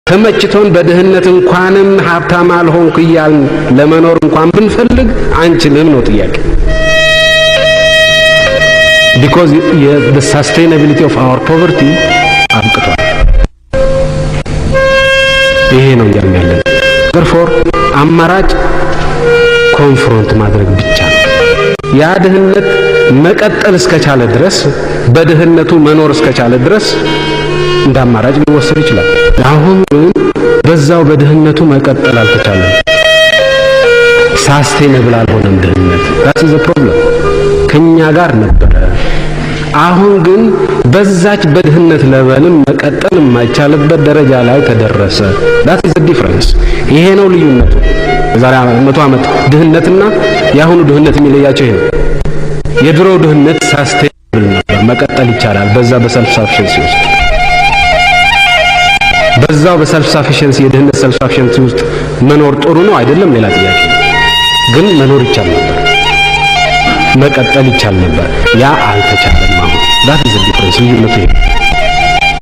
ተመችቶን በድህነት እንኳንም ሀብታም አልሆንኩ እያልን ለመኖር እንኳን ብንፈልግ አንችልም ነው ጥያቄ። because the sustainability of our poverty አብቅቷል። ይሄ ነው ያለን። therefore አማራጭ ኮንፍሮንት ማድረግ ብቻ ነው። ያ ድህነት መቀጠል እስከቻለ ድረስ በድህነቱ መኖር እስከቻለ ድረስ እንደ አማራጭ ሊወሰድ ይችላል። አሁን በዛው በድህነቱ መቀጠል አልተቻለም። ሳስቴነብል አልሆነም ድህነት። that is the problem ከኛ ጋር ነበረ። አሁን ግን በዛች በድህነት ለበልም መቀጠል የማይቻልበት ደረጃ ላይ ተደረሰ። that is the difference። ይሄ ነው ልዩነቱ። የዛሬ 100 ዓመት ድህነትና የአሁኑ ድህነት የሚለያቸው ይሄ ነው። የድሮው ድህነት ሳስቴነብል ነበር፣ መቀጠል ይቻላል። በዛ በሰልፍ ሳፊሸንሲ ውስጥ በዛው በሰልፍ ሳፊሸንሲ የድህነት ሰልፍ ሳፊሸንሲ ውስጥ መኖር ጥሩ ነው አይደለም ሌላ ጥያቄ። ግን መኖር ይቻል ነበር፣ መቀጠል ይቻል ነበር። ያ አልተቻለም። አሁን that is the difference ልዩነቱ ይሄ